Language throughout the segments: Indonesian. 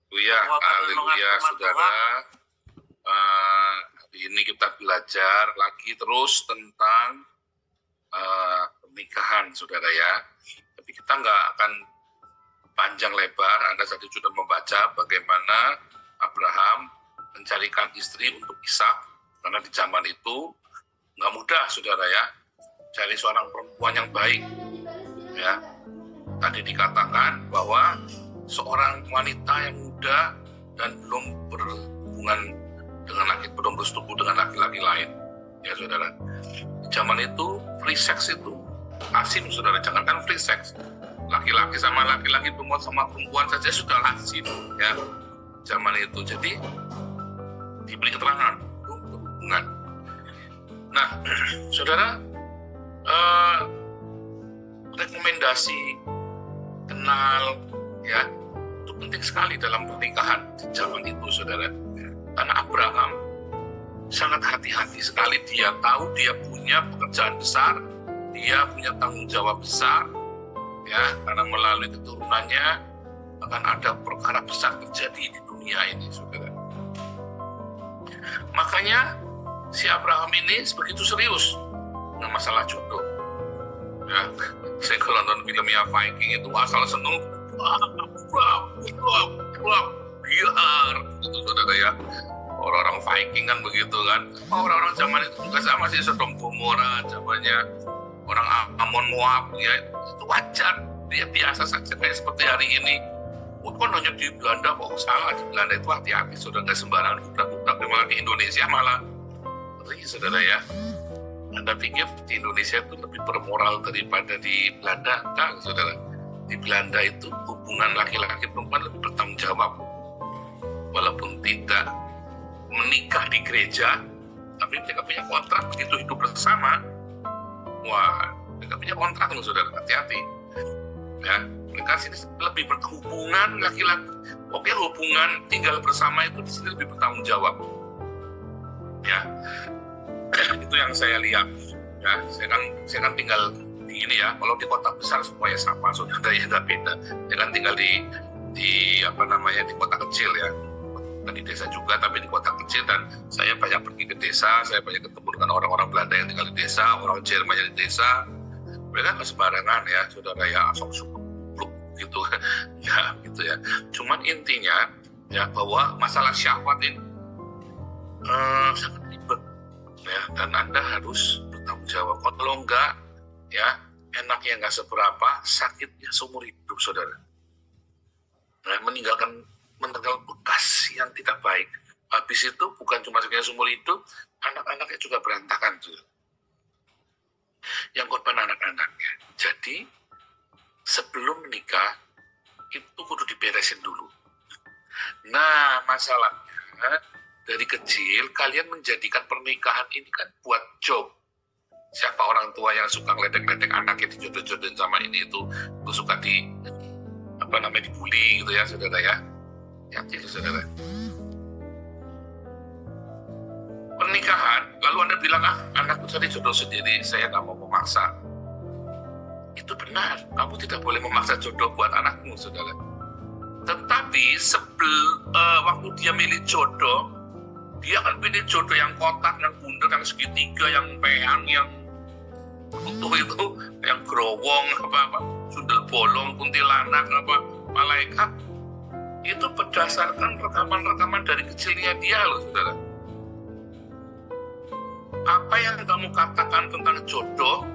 Haleluya, haleluya, saudara. Hari ini kita belajar lagi terus tentang pernikahan, saudara ya. Tapi kita nggak akan panjang lebar. Anda tadi sudah membaca bagaimana Abraham mencarikan istri untuk Ishak, karena di zaman itu nggak mudah, saudara ya, cari seorang perempuan yang baik. Ya, tadi dikatakan bahwa seorang wanita yang muda dan belum berhubungan dengan belum bersetubuh dengan laki-laki lain, ya saudara. Zaman itu free sex itu lazim, saudara. Jangankan free sex, laki-laki sama laki-laki, perempuan sama perempuan saja sudah lazim, ya zaman itu. Jadi diberi keterangan belum berhubungan. Nah, saudara, rekomendasi kenal, ya, itu penting sekali dalam pernikahan di zaman itu, saudara. Karena Abraham sangat hati-hati sekali. Dia tahu dia punya pekerjaan besar, dia punya tanggung jawab besar, ya, karena melalui keturunannya akan ada perkara besar terjadi di dunia ini, saudara. Makanya si Abraham ini begitu serius dengan masalah jodoh. Ya, saya kalau nonton filmnya Viking itu asal seneng, biar, gitu, saudara ya. Orang-orang Viking kan begitu kan. Orang-orang zaman itu juga sama sih, Sodom Gomora zamannya orang Amon Moab, ya itu wajar, dia biasa saja kayak seperti hari ini. Bukan hanya di Belanda kok, salah. Di Belanda itu hati-hati, saudara, nggak sembarangan budak-budak. Malah di Indonesia malah ngeri, saudara ya. Anda pikir di Indonesia itu lebih bermoral daripada di Belanda? Enggak, saudara. Di Belanda itu hubungan laki-laki perempuan lebih bertanggung jawab. Walaupun tidak menikah di gereja, tapi mereka punya kontrak begitu hidup bersama. Wah, mereka punya kontrak loh, saudara. Hati-hati. Ya, mereka sini lebih berhubungan laki-laki. Oke, hubungan tinggal bersama itu di sini lebih bertanggung jawab. Ya, itu yang saya lihat. Ya, saya kan tinggal di ini ya. Kalau di kota besar semuanya sama, saudara, ya nggak beda. Saya kan tinggal di apa namanya, di kota kecil ya. Di desa juga, tapi di kota kecil, dan saya banyak pergi ke desa. Saya banyak ketemu dengan orang-orang Belanda yang tinggal di desa, orang Jerman yang di desa. Mereka nggak sembarangan ya, saudara ya, asal suku gitu, ya gitu ya. Cuman intinya ya bahwa masalah syahwat ini sangat ribet, ya, dan Anda harus bertanggung jawab. Kalau enggak, ya enaknya nggak seberapa, sakitnya seumur hidup, saudara. Nah, meninggalkan bekas yang tidak baik. Habis itu bukan cuma sakitnya seumur hidup, anak-anaknya juga berantakan, saudara. Yang korban anak-anaknya. Jadi sebelum menikah itu kudu diberesin dulu. Nah, masalahnya dari kecil kalian menjadikan pernikahan ini kan buat job. Siapa orang tua yang suka ngeledek-ledek anaknya, dijodoh-jodohin sama ini itu suka dibully gitu ya, saudara ya. Hati-hati, saudara. Pernikahan, lalu Anda bilang, anakku tadi jodoh sendiri, saya nggak mau memaksa. Itu benar, kamu tidak boleh memaksa jodoh buat anakmu, saudara. Tetapi waktu dia milih jodoh, dia akan pilih jodoh yang kotak, yang bundar, yang segitiga, yang peyang, yang utuh itu, yang gerowong, sundel bolong, kuntilanak, malaikat. Itu berdasarkan rekaman-rekaman dari kecilnya dia loh, saudara. Apa yang kamu katakan tentang jodoh,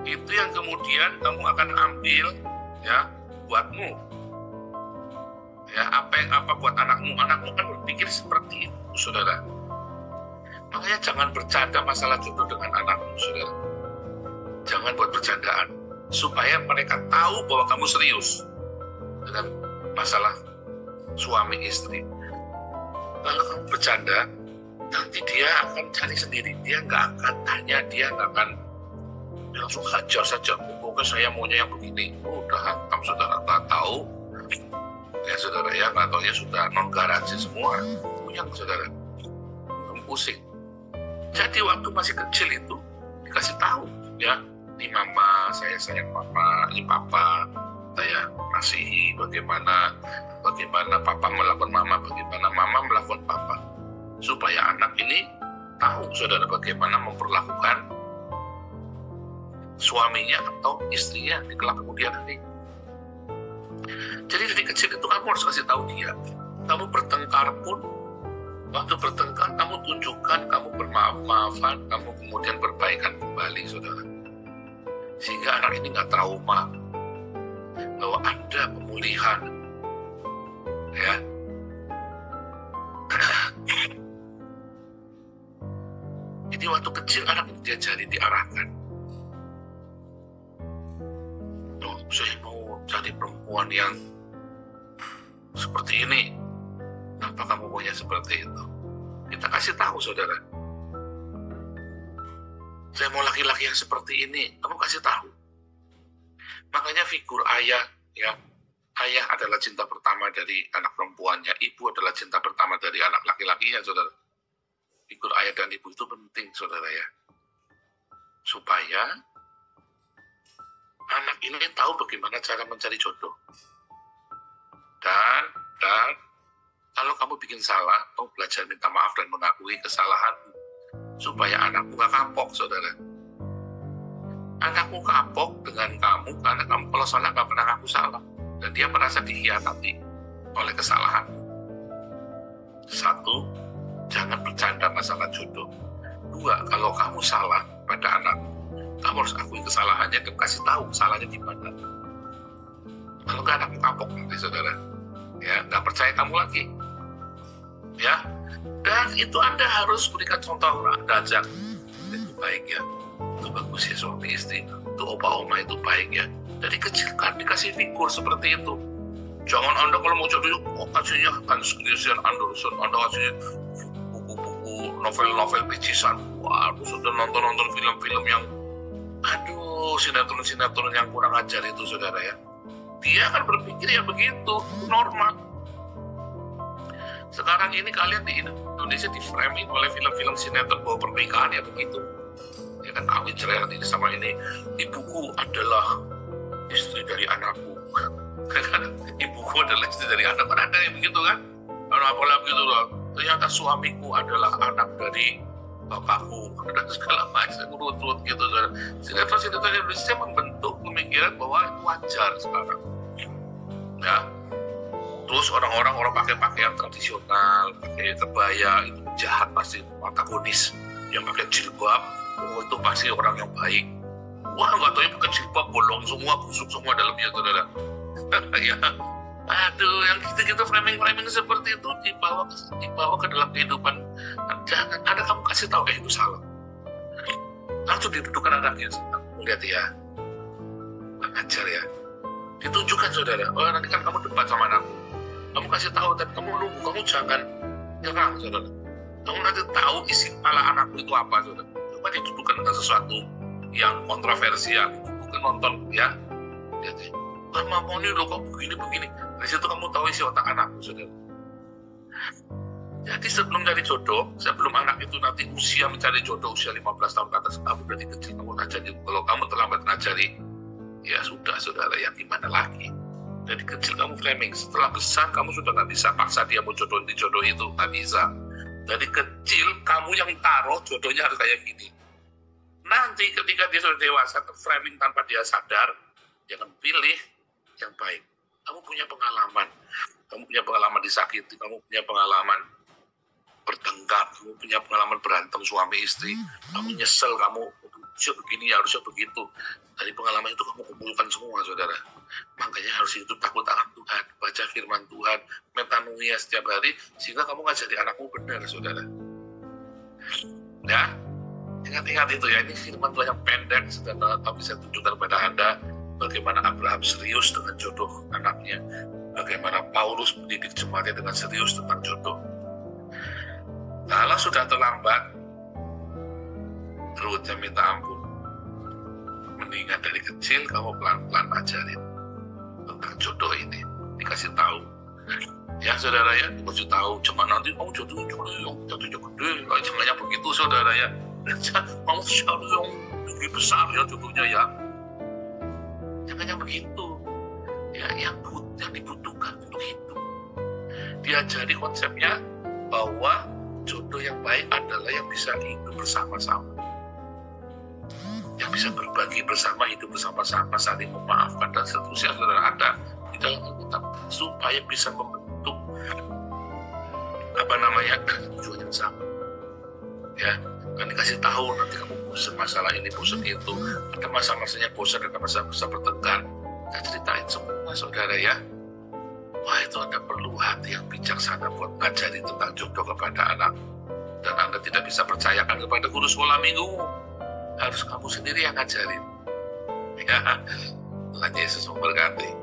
itu yang kemudian kamu akan ambil, ya, buatmu. Ya, apa buat anakmu kan berpikir seperti itu, saudara. Makanya jangan bercanda masalah jodoh dengan anakmu, saudara. Jangan buat bercandaan, supaya mereka tahu bahwa kamu serius dengan masalah suami istri. Kalau kamu bercanda, nanti dia akan cari sendiri. Dia nggak akan tanya, dia nggak akan langsung hajar saja. Pokoknya saya maunya yang begini. Udah hantam, saudara. Nggak tahu, ya saudara ya, nggak tahu ya sudah non garansi semua. Punya, saudara. Kamu pusing. Jadi waktu masih kecil itu dikasih tahu, ya, ini mama, saya sayang papa, ini papa, saya kasihi, bagaimana papa melakukan mama, bagaimana mama melakukan papa, supaya anak ini tahu saudara bagaimana memperlakukan suaminya atau istrinya di kelak kemudian hari. Jadi dari kecil itu kamu harus kasih tahu dia. Kamu bertengkar pun, waktu bertengkar kamu tunjukkan, kamu bermaaf-maafan, kamu kemudian berbaikan kembali saudara. Sehingga anak ini nggak trauma bahwa ada pemulihan. Ya. Jadi waktu kecil anak ini diajari, diarahkan. Oh, saya mau cari perempuan yang seperti ini. Apa kamu maunya seperti itu? Kita kasih tahu saudara. Saya mau laki-laki yang seperti ini. Kamu kasih tahu. Makanya figur ayah, ya, ayah adalah cinta pertama dari anak perempuannya. Ibu adalah cinta pertama dari anak laki-lakinya, saudara. Figur ayah dan ibu itu penting, saudara ya. Supaya anak ini tahu bagaimana cara mencari jodoh. Dan kalau kamu bikin salah, kamu belajar minta maaf dan mengakui kesalahanmu. Supaya anakmu gak kapok, saudara. Anakmu kapok dengan kamu karena kamu kalau salah gak pernah ngaku salah. Dan dia merasa dikhianati oleh kesalahanmu. 1, jangan bercanda masalah jodoh. 2, kalau kamu salah pada anakmu, kamu harus akui kesalahannya dan kasih tahu salahnya di mana. Kalau gak, anakmu kapok nanti, saudara. Ya, gak percaya kamu lagi. Ya, dan itu Anda harus berikan contoh. Anda ajak, itu baik ya, itu bagus ya suami istri, itu opa-oma itu baik ya. Dari kecil kan dikasih figur seperti itu. Jangan Anda kalau mau jodoh, kasihnya Hans Christian Andersen, Anda kasihnya buku-buku, novel-novel pecisan. Wah, sudah nonton film-film yang, aduh, sinetron-sinetron yang kurang ajar itu, saudara ya. Dia akan berpikir ya begitu, normal. Sekarang ini kalian di Indonesia di-framing oleh film-film sinetron bahwa pernikahan ya begitu. Ya kan, kawin cerai ini sama ini. Ibuku adalah istri dari anakku. Ibuku adalah istri dari anakku. Ada yang begitu kan? Apalagi gitu loh. Ternyata suamiku adalah anak dari bapakku. Dan segala macam urut-urut gitu. Sinetron-sinetron Indonesia membentuk pemikiran bahwa itu wajar sekarang. Ya. Terus orang pakai pakaian tradisional, pakai kebaya, itu jahat pasti, antagonis. Yang pakai jilbab, oh itu pasti orang yang baik. Wah, nggak tahu ya pakai jilbab, bolong semua, busuk semua dalamnya, saudara. Ya, aduh, yang gitu-gitu framing seperti itu dibawa ke dalam kehidupan. Jangan ada kamu kasih tahu kayak itu salah. Langsung didudukkan anaknya, lihat ya, ajar ya. Ditunjukkan saudara, oh nanti kan kamu debat sama anakmu. Kamu kasih tahu, tapi kamu nunggu, kamu jangan nyerang, saudara. Kamu nanti tahu isi kepala anakmu itu apa, saudara. Coba didudukkan dengan sesuatu yang kontroversial, bukan nonton, ya. Lihat ya, mama ini loh, kok begini. Dari situ kamu tahu isi otak anakmu, saudara. Jadi sebelum cari jodoh, sebelum anak itu nanti usia mencari jodoh, usia 15 tahun ke atas, kamu berarti kecil, kamu ngajari. Kalau kamu terlambat ngajari, ya sudah, saudara, yang gimana lagi? Dari kecil kamu framing, setelah besar kamu sudah nggak bisa paksa dia mau jodoh itu, nggak bisa. Dari kecil kamu yang taruh jodohnya harus kayak gini. Nanti ketika dia sudah dewasa, framing tanpa dia sadar, jangan pilih yang baik. Kamu punya pengalaman disakiti, kamu punya pengalaman bertengkar, kamu punya pengalaman berantem suami istri, kamu nyesel, kamu harusnya begini, harusnya begitu. Dari pengalaman itu kamu kumpulkan semua, saudara. Makanya harus hidup takut akan Tuhan, baca firman Tuhan, metanoia setiap hari, sehingga kamu ngajari anakmu benar, saudara. Ya, ingat-ingat itu ya, ini firman Tuhan yang pendek, tapi saya tunjukkan kepada Anda bagaimana Abraham serius dengan jodoh anaknya, bagaimana Paulus mendidik jemaatnya dengan serius tentang jodoh. Kalau sudah terlambat, Ruth yang minta ampun. Mendingan dari kecil kamu pelan-pelan ajarin tentang jodoh ini, dikasih tahu. Ya saudara ya, dikasih tahu. Cuma nanti kamu jodohnya gede, jangan begitu saudara ya. Kamu cari yang lebih besar ya jodohnya ya. Jangan yang begitu. Ya, yang dibutuhkan diajari konsepnya bahwa jodoh yang baik adalah yang bisa hidup bersama-sama, yang bisa berbagi bersama, hidup bersama-sama, saling memaafkan dan seterusnya. Saudara, ada di dalam Alkitab supaya bisa membentuk tujuan yang sama. Ya, kan dikasih tahu nanti kamu bosan masalah ini, bosan itu, ada masa-masanya bosan, ada masa-masa bertengkar. Kita ceritain semua, saudara ya. Wah, itu Anda perlu hati yang bijaksana buat ngajari tentang jodoh kepada anak. Dan Anda tidak bisa percayakan kepada guru sekolah minggu. Harus kamu sendiri yang ngajarin. Ya, Tuhan Yesus memberkati.